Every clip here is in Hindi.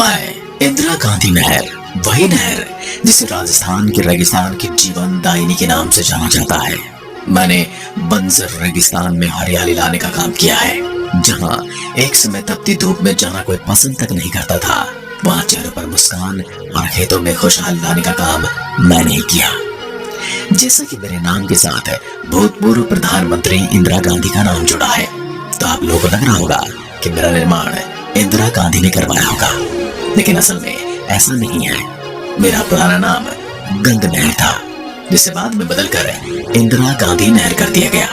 मैं इंदिरा गांधी नहर, वही नहर जिसे राजस्थान के रेगिस्तान की जीवन दायिनी के नाम से जाना जाता है। मैंने बंजर रेगिस्तान में हरियाली लाने का काम किया है। जहां एक समय तपती धूप में जाना कोई पसंद तक नहीं करता था, वहां चेहरों पर मुस्कान और खेतों में खुशहाली लाने का काम मैंने ही किया। जैसा कि मेरे नाम के साथ भूतपूर्व प्रधानमंत्री इंदिरा गांधी का नाम जुड़ा है, तो आप लोगों को लग रहा होगा कि मेरा निर्माण इंदिरा गांधी ने करवाया होगा, लेकिन असल में ऐसा नहीं है। मेरा पुराना नाम गंग नहर था, जिसे बाद में बदलकर इंदिरा गांधी नहर कर दिया गया।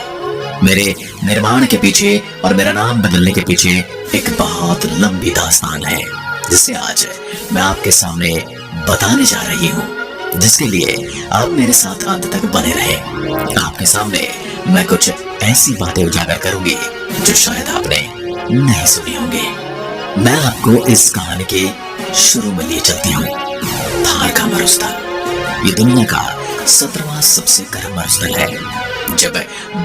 मेरे निर्माण के पीछे और मेरा नाम बदलने के पीछे एक बहुत लंबी दास्तान है, जिसे आज मैं आपके सामने बताने जा रही हूँ, जिसके लिए आप मेरे साथ अंत तक बने रहे। आपके सामने मैं कुछ ऐसी बातें उजागर करूंगी जो शायद आपने नहीं सुनी होंगी। मैं आपको इस कहानी के शुरू में लिए चलती हूँ। थार का मरुस्थल ये दुनिया का 17वां सबसे गर्म मरुस्थल है। जब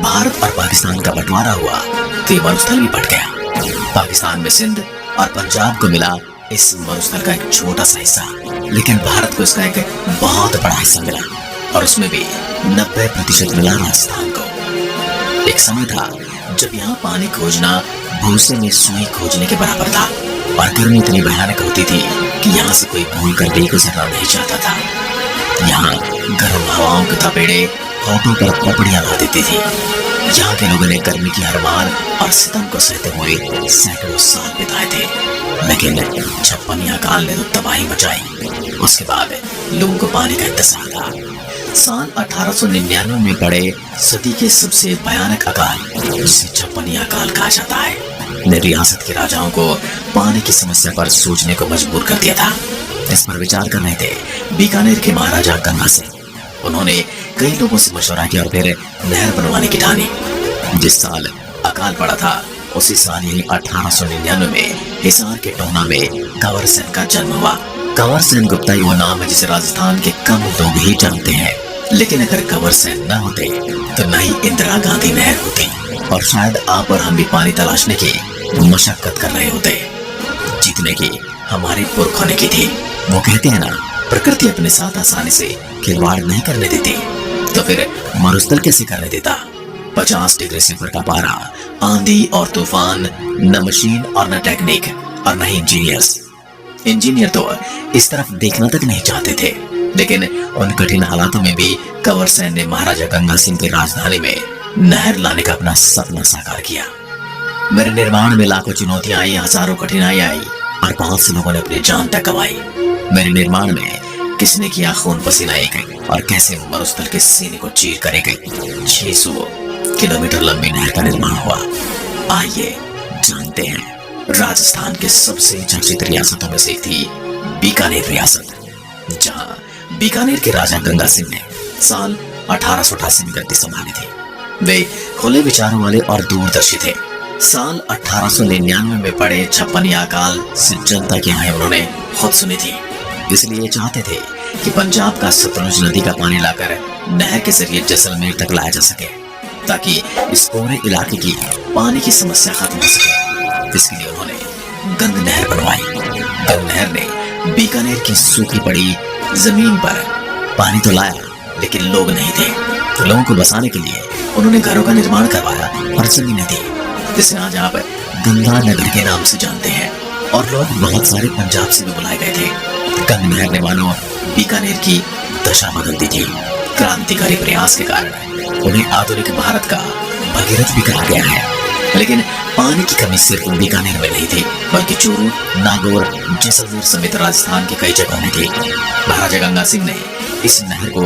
भारत और पाकिस्तान का बंटवारा हुआ तो ये मरुस्थल भी बट गया। पाकिस्तान में सिंध और पंजाब को मिला इस मरुस्थल का एक छोटा सा हिस्सा, लेकिन भारत को इसका एक बहुत बड़ा हिस्सा मिला, और उसमें भी 90% मिला राजस्थान को। एक समय था जब यहाँ पानी खोजना भूसे में सुई खोजने के बराबर था, और गर्मी इतनी भयानक होती थी कि यहाँ से कोई भूल कर भी गुजरना नहीं चाहता था। यहाँ गर्म हवाओं के थपेड़े होठों पर पपड़ियां ला देती थी। यहाँ के लोगों ने गर्मी की हर मार और सितम को सहते हुए सैकड़ों साल बिताए थे, लेकिन 56 अकाल ने तो तबाही मचाई। उसके बाद लोगों को पानी का इंतजार था। साल 1899 में पड़े सदी के सबसे भयानक अकाल, जिसे 56 अकाल कहा जाता है, ने रियासत के राजाओं को पानी की समस्या पर सोचने को मजबूर कर दिया था। इस पर विचार कर रहे थे बीकानेर के महाराजा गंगा सिंह। उन्होंने कई लोगों से मशवरा किया और फिर नहर बनवाने की ठानी। जिस साल अकाल पड़ा था, उसी साल यानी 1899 में हिसार के टोना में कंवर सेन का जन्म हुआ। कंवर सेन गुप्ता वो नाम है जिसे राजस्थान के कम लोग ही जानते हैं, लेकिन अगर कंवर सेन न होते तो न ही इंदिरा गांधी नहर होती, और शायद आप और हम भी पानी तलाशने की मशक्कत कर रहे होते। जीतने की हमारे पुरखों ने की थी। वो कहते हैं ना, प्रकृति अपने साथ आसानी से खिलवाड़ नहीं करने देती, तो फिर मरुस्थल कैसे करने देता। 50 डिग्री सिफर का पारा, आंधी और तूफान, न मशीन और न टेक्निक और न ही इंजीनियर्स। इंजीनियर तो इस तरफ देखना तक नहीं चाहते थे, लेकिन उन कठिन हालातों में भी कंवर सेन ने महाराजा गंगा सिंह की राजधानी में नहर लाने का अपना सपना साकार किया। मेरे निर्माण में लाखों चुनौतियां आई, हजारों कठिनाई आई, और बहुत से लोगों ने अपनी जान तक गंवाई। मेरे निर्माण में किसने किया खून पसीना एक, और कैसे मरुस्थल के सीने को चीर कर एक 600 किलोमीटर लंबी नहर का निर्माण हुआ। आइए जानते हैं। राजस्थान के सबसे चर्चित रियासतों में से एक थी बीकानेर रियासत, जहां बीकानेर के राजा गंगा सिंह ने साल 1888 में गद्दी संभाली थी। वे खुले विचारों वाले और दूरदर्शी थे। साल 1899 में पड़े 56 अकाल से जनता की हाय उन्होंने खुद सुनी थी, इसलिए चाहते थे कि पंजाब का सतलुज नदी का पानी लाकर नहर के जरिए जैसलमेर तक लाया जा सके, ताकि इस पूरे इलाके की पानी की समस्या खत्म हो सके। इसके लिए उन्होंने गंग नहर बनवाई। गंग नहर ने बीकानेर की सूखी पड़ी जमीन पर पानी तो लाया, लेकिन लोग नहीं थे, तो लोगों को बसाने के लिए उन्होंने घरों का निर्माण करवाया और जमीनें दी, जिसे आज आप गंगा नगर के नाम से जानते हैं। और लोग बहुत सारे पंजाब से भी बुलाए गए थे। गंग नहर ने मानो बीकानेर की दशा बदल दी थी। क्रांतिकारी प्रयास के कारण उन्हें आधुनिक भारत का भगीरथ भी कहा गया है। लेकिन पानी की कमी सिर्फ बीकानेर में नहीं थी, बल्कि चूरू, नागौर, जैसलमेर समेत राजस्थान की कई जगहों में थी। महाराजा गंगा सिंह ने इस नहर को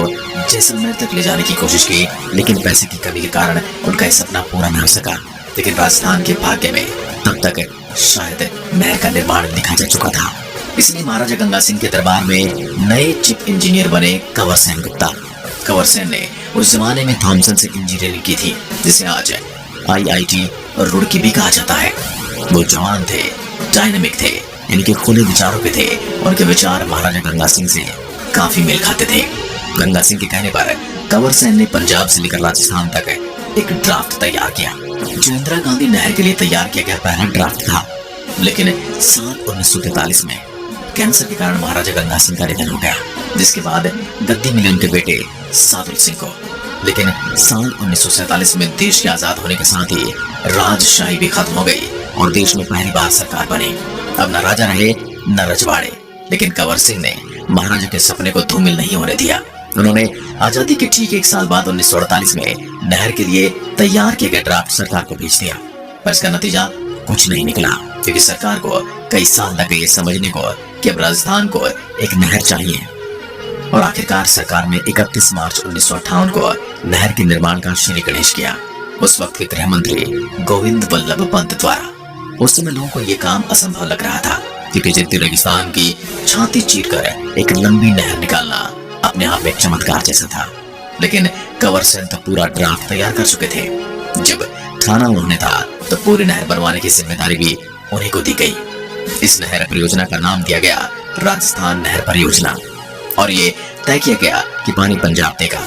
जैसलमेर तक ले जाने की कोशिश की, लेकिन पैसे की कमी के कारण उनका यह सपना पूरा न हो सका। लेकिन राजस्थान के भाग्य में तब तक शायद नहर का निर्माण लिखा जा चुका था। इसलिए महाराजा गंगा सिंह के दरबार में नए चीफ इंजीनियर बने कंवर सेन गुप्ता। कंवर सेन ने उस जमाने में थॉमसन से इंजीनियरिंग की थी, जिसे आज IIT रुड़की भी कहा जाता है। वो जवान थे, डायनामिक थे, इनके खुले विचारों पे थे। उनके विचार महाराजा गंगा सिंह से काफी मेल खाते थे। गंगा सिंह के कहने पर कंवर सेन ने पंजाब से लेकर राजस्थान तक एक ड्राफ्ट तैयार किया, जो इंदिरा गांधी नहर के लिए तैयार किया गया पहला ड्राफ्ट था। लेकिन साल 1943 में कैंसर के कारण महाराजा गंगा सिंह का निधन हो गया, जिसके बाद गद्दी मिले उनके बेटे सादुल सिंह को। लेकिन साल 1947 में देश के आजाद होने के साथ ही राजशाही भी खत्म हो गई और देश में पहली बार सरकार बनी। अब न राजा रहे न रजवाड़े, लेकिन कंवर सिंह ने महाराजा के सपने को धूमिल नहीं होने दिया। उन्होंने आजादी के ठीक 1 साल बाद 1948 में नहर के लिए तैयार किए गए ड्राफ्ट सरकार को भेज दिया, पर इसका नतीजा कुछ नहीं निकला, क्योंकि सरकार को कई साल लगे ये समझने को कि अब राजस्थान को एक नहर चाहिए। और आखिरकार सरकार ने 31 मार्च 1958 को नहर के निर्माण का श्री गणेश किया, उस वक्त के गृह मंत्री गोविंद वल्लभ पंत द्वारा। उस समय लोगों को यह काम असंभव लग रहा था, क्योंकि जितनी रेगिस्तान की छाती चीरकर एक लंबी नहर निकालना अपने आप में चमत्कार जैसा था। लेकिन कंवर सिंह तो पूरा ड्राफ्ट तैयार कर चुके थे। जब थाना उन्होंने था तो पूरी नहर बनवाने की जिम्मेदारी भी उन्हीं को दी गई। इस नहर परियोजना का नाम दिया गया राजस्थान नहर परियोजना, और ये तय किया गया कि पानी पंजाब देगा।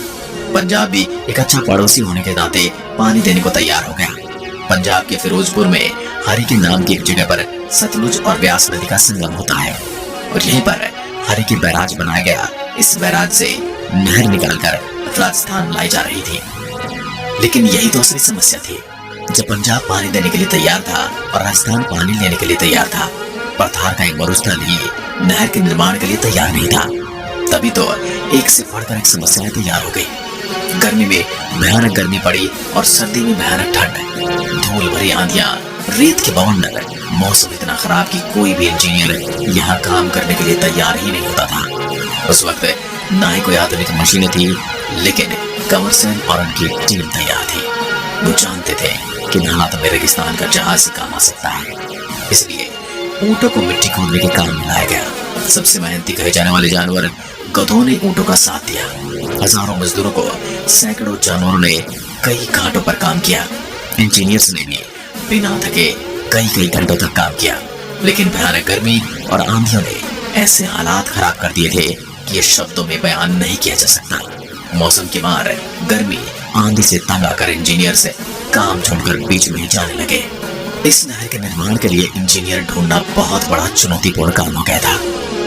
पंजाब भी एक अच्छा पड़ोसी होने के नाते पानी देने को तैयार हो गया। पंजाब के फिरोजपुर में हरी के नाम की एक जगह पर सतलुज और व्यास नदी का संगम होता है, और यहीं पर हरी की बैराज बनाया गया। इस बैराज से नहर निकालकर राजस्थान लाई जा रही थी। लेकिन यही तो असली समस्या थी। जब पंजाब पानी देने के लिए तैयार था और राजस्थान पानी लेने के लिए तैयार था, पर थार का एक मरुस्थल ही नहर के निर्माण के लिए तैयार नहीं था। तभी तो एक से बढ़कर एक समस्याएं तैयार हो गई। गर्मी में भयानक गर्मी पड़ी और सर्दी में भयानक ठंड, धूल भरी आंधियां, रेत के बवंडर। मौसम इतना खराब कि कोई भी इंजीनियर यहाँ काम करने के लिए तैयार ही नहीं होता था। उस वक्त ना ही कोई आधुनिक मशीनें थी, लेकिन कंवर सिंह और उनकी टीम तैयार थी। वो जानते थे कि इन हालात में रेगिस्तान का जहाज ही काम आ सकता है, इसलिए ऊंटों को मिट्टी खोदने के काम में लाया गया। सबसे मेहनती कहे जाने वाले जानवर गधों ने ऊंटों का साथ दिया। हजारों मजदूरों को सैकड़ों जानवरों ने कई घाटों पर काम किया। इंजीनियर्स ने भी बिना थके कई घंटों तक काम किया। लेकिन भयानक गर्मी और आंधियों ने ऐसे हालात खराब कर दिए थे कि ये शब्दों में बयान नहीं किया जा सकता। मौसम के मार, गर्मी, आंधी से तंग आकर इंजीनियर से काम छोड़कर बीच में ही जाने लगे। इस नहर के निर्माण के लिए इंजीनियर ढूंढना बहुत बड़ा चुनौतीपूर्ण काम हो गया था।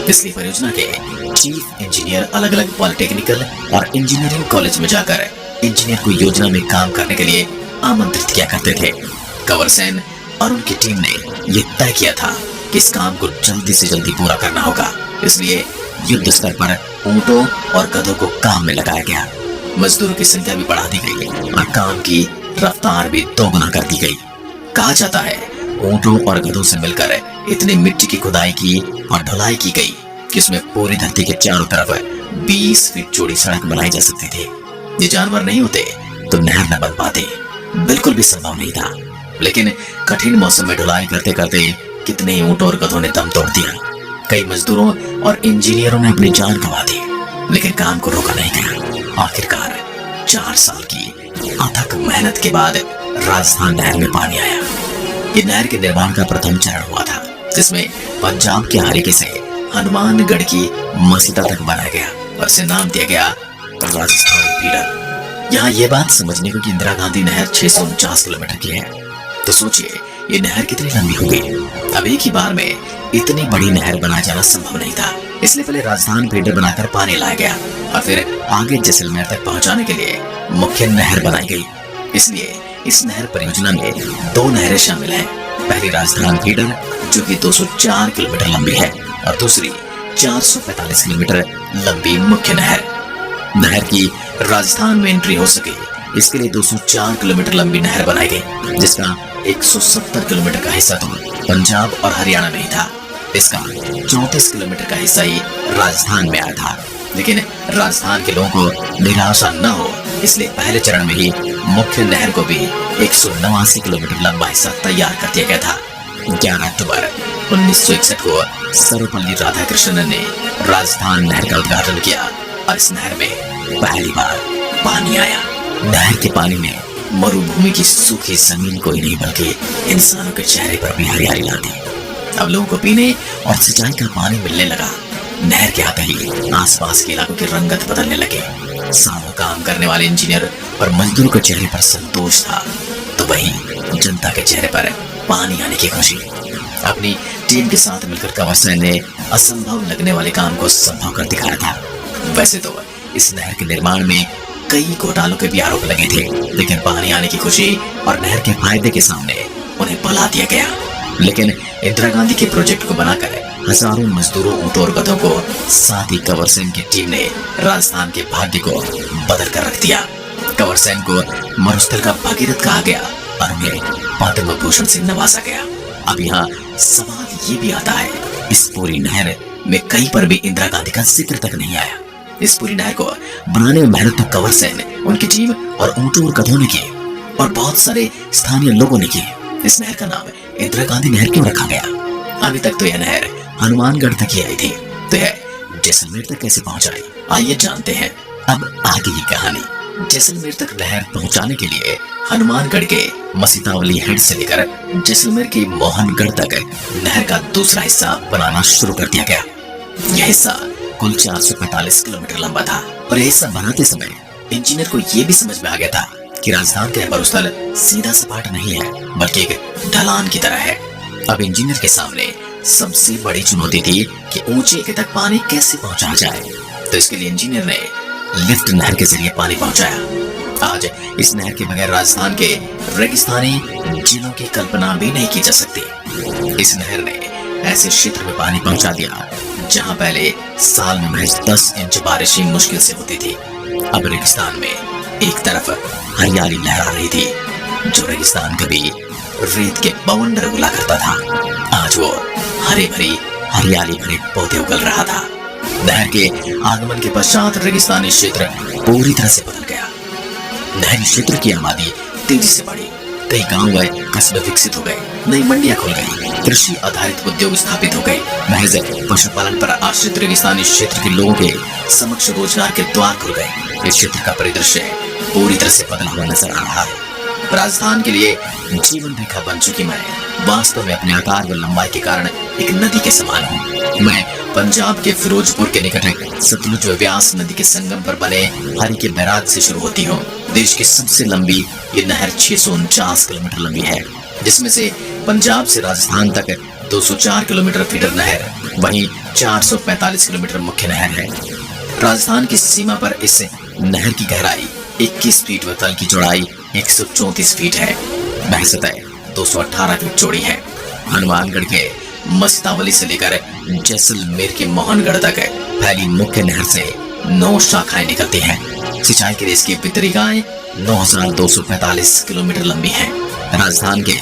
इसलिए परियोजना के चीफ इंजीनियर अलग अलग पॉलिटेक्निकल और इंजीनियरिंग कॉलेज में जाकर इंजीनियर को योजना में काम करने के लिए आमंत्रित किया करते थे। कंवर सिंह और उनकी टीम ने यह तय किया था कि इस काम को जल्दी से जल्दी पूरा करना होगा। इसलिए युद्ध स्तर पर ऊंटों और गधों को काम में लगाया गया। मजदूरों की संख्या भी बढ़ा दी गई और काम की रफ्तार भी दोगुना कर दी गई। कहा जाता है ऊंटों और गधों से मिलकर इतनी मिट्टी की खुदाई की और ढुलाई की गई कि उसमें पूरी धरती के चारों तरफ 20 फीट चौड़ी सड़क बनाई जा सकती थी। ये जानवर नहीं होते तो नहर न बन पाते, बिल्कुल भी संभव नहीं था। लेकिन कठिन मौसम में ढुलाई करते करते कितने ही ऊंटों और गधों ने दम तोड़ दिया। कई मजदूरों और इंजीनियरों ने अपनी जान गंवा दी, लेकिन काम को रोका नहीं गया। आखिरकार 4 साल की अथक मेहनत के बाद राजस्थान नहर में पानी आया। ये नहर के निर्माण का प्रथम चरण हुआ था, जिसमें पंजाब के हरिके से हनुमानगढ़ की मस्जिद तक बनाया गया और इसे नाम दिया गया राजस्थान फीडर। यहाँ ये बात समझने को कि इंदिरा गांधी नहर 649 किलोमीटर की है, तो सोचिए ये नहर कितनी लंबी होगी। अब एक ही बार में इतनी बड़ी नहर बनाया जाना संभव नहीं था, इसलिए पहले राजस्थान फीडर बनाकर पानी लाया गया और फिर आगे जैसलमेर तक पहुंचाने के लिए मुख्य नहर बनाई गई। इसलिए इस नहर परियोजना में 2 नहरें शामिल हैं। पहली राजस्थान फीडर जो कि 204 किलोमीटर लंबी है और दूसरी 445 किलोमीटर लंबी मुख्य नहर। नहर की राजस्थान में एंट्री हो सके इसके लिए 204 किलोमीटर लंबी नहर बनाई गई, जिसका 170 किलोमीटर का हिस्सा तो पंजाब और हरियाणा में ही था। इसका 34 किलोमीटर का हिस्सा ही राजस्थान में आया था। लेकिन राजस्थान के लोगों को निराशा न हो, इसलिए पहले चरण में ही मुख्य नहर को भी 189 किलोमीटर लंबा हिस्सा तैयार कर दिया गया था। 11 अक्टूबर 1961 को सर्वपल्ली राधाकृष्णन ने राजस्थान नहर का उद्घाटन किया और इस नहर में पहली बार पानी आया। नहर के पानी में मरुभूमि की सूखी जमीन को ही नहीं बल्कि इंसानों के चेहरे पर भी हरियाली ला दी। अब लोगों को पीने और सिंचाई का पानी मिलने लगा। नहर के आते ही आसपास के इलाकों की रंगत बदलने लगे। सालों काम करने वाले इंजीनियर और मजदूरों के चेहरे पर संतोष था, तो वहीं जनता के चेहरे पर पानी आने की खुशी। अपनी टीम के साथ मिलकर कंवर सेन ने असंभव लगने वाले काम को संभव कर दिखाया था। वैसे तो इस नहर के निर्माण में कई घोटालों के भी आरोप लगे थे, लेकिन पानी आने की खुशी और नहर के फायदे के सामने उन्हें भुला दिया गया। लेकिन इंदिरा गांधी के प्रोजेक्ट को बनाकर हजारों मजदूरों, ऊंटों और गधों को, साथ ही कंवर सेन की टीम ने राजस्थान के भाग्य को बदल कर रख दिया। कंवर सेन को मरुस्थल का भगीरथ कहा गया और उन्हें पद्म भूषण से नवाजा गया। अब यहाँ सवाल ये भी आता है, इस पूरी नहर में कहीं पर भी इंदिरा गांधी का जिक्र तक नहीं आया। इस पूरी नहर को बनाने में मेहनत तो कंवर सेन, उनकी टीम और ऊंटों और गधों ने की और बहुत सारे स्थानीय लोगों ने की। इस नहर का नाम इंदिरा गांधी नहर क्यों रखा गया? अभी तक तो यह नहर हनुमानगढ़ तक ही आई थी, तो यह जैसलमेर तक कैसे पहुंचाई? आइए जानते हैं अब आगे की कहानी। जैसलमेर तक नहर पहुंचाने के लिए हनुमानगढ़ के मसीतावली हेड से लेकर जैसलमेर के मोहनगढ़ तक नहर का दूसरा हिस्सा बनाना शुरू कर दिया गया। यह हिस्सा कुल 445 किलोमीटर लंबा था और यह हिस्सा बनाते समय इंजीनियर को यह भी समझ में आ गया था कि राजस्थान का मरुस्थल सीधा सपाट नहीं है, बल्कि एक ढलान की तरह है। अब इंजीनियर के सामने सबसे बड़ी चुनौती थी कि ऊंचे तक पानी कैसे पहुंचाया जाए। तो इसके लिए इंजीनियर ने लिफ्ट नहर के जरिए पानी पहुंचाया। आज इस नहर के बगैर राजस्थान के रेगिस्तानी जिलों की कल्पना भी नहीं की जा सकती। इस नहर ने ऐसे क्षेत्र में पानी पहुंचा दिया जहां पहले साल में महज 10 इंच बारिश ही मुश्किल से होती थी। अब रेगिस्तान में एक तरफ हरियाली लहरा रही थी। जो रेगिस्तान कभी रेत के बवंडर उगला करता था, आज वो हरे भरी हरियाली भरे पौधे उगल रहा था। नहर के आगमन के पश्चात रेगिस्तानी क्षेत्र पूरी तरह से बदल गया। नहरी क्षेत्र की आबादी तेजी से बढ़ी, कई गांव व कस्बे विकसित हो गए, नई मंडियां खुल गई, कृषि आधारित उद्योग स्थापित हो गए। महज पशुपालन पर आश्रित रेगिस्तानी क्षेत्र के लोगों के समक्ष रोजगार के द्वार खुल गए। इस क्षेत्र का परिदृश्य पूरी तरह से बदला हुआ नजर आ रहा है। राजस्थान के लिए जीवन रेखा बन चुकी मैं वास्तव में अपने आकार व लंबाई के कारण एक नदी के समान हूँ। मैं पंजाब के फिरोजपुर के निकट सतलुज व व्यास नदी के संगम पर बने हरि के बैराज से शुरू होती हूँ। देश की सबसे लंबी ये नहर 649 किलोमीटर लंबी है, जिसमें से पंजाब से राजस्थान तक 204 किलोमीटर फीडर नहर, वहीं 445 किलोमीटर मुख्य नहर है। राजस्थान की सीमा पर इस नहर की गहराई 21 फीट व तल की चौड़ाई 134 फीट है। वह सतह 218 फीट चौड़ी है। हनुमानगढ़ के मस्तावली से लेकर जैसलमेर के मोहनगढ़ तक फैली मुख्य नहर से 9 शाखाएं निकलती हैं। सिंचाई के लिए इसकी वितरिकाएं 9245 किलोमीटर लंबी हैं। राजस्थान के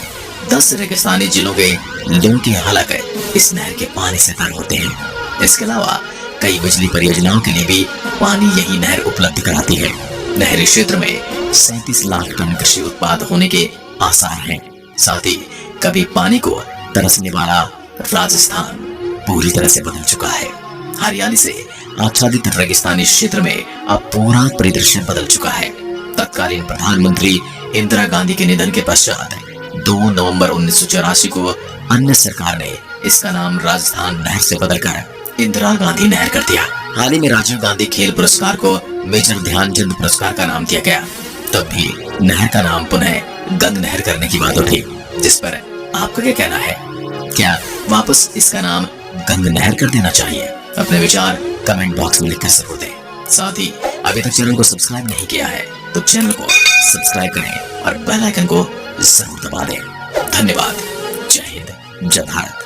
10 रेगिस्तानी जिलों के लोगों की हालत इस नहर के पानी से तर होते हैं। इसके अलावा कई बिजली परियोजनाओं के लिए भी पानी यही नहर उपलब्ध कराती है। नहरी क्षेत्र में 37 लाख टन कृषि उत्पाद होने के आसार हैं। साथ ही कभी पानी को तरसने वाला राजस्थान पूरी तरह से बदल चुका है। हरियाली से आच्छादित रेगिस्तानी क्षेत्र में अब पूरा परिदृश्य बदल चुका है। तत्कालीन प्रधानमंत्री इंदिरा गांधी के निधन के पश्चात 2 नवंबर 1984 को अन्य सरकार ने इसका नाम राजस्थान नहर से बदलकर इंदिरा गांधी नहर कर दिया। हाल ही में राजीव गांधी खेल पुरस्कार को मेजर ध्यानचंद पुरस्कार का नाम दिया गया। तब भी नहर का नाम पुनः गंग नहर करने की बात उठी, जिस पर आपका क्या कहना है? क्या वापस इसका नाम गंग नहर कर देना चाहिए? अपने विचार कमेंट बॉक्स में लिखकर जरूर दें। साथ ही अभी तक चैनल को सब्सक्राइब नहीं किया है तो चैनल को सब्सक्राइब करें और बेल आइकन को जरूर दबा दें। धन्यवाद। जय हिंद, जय भारत।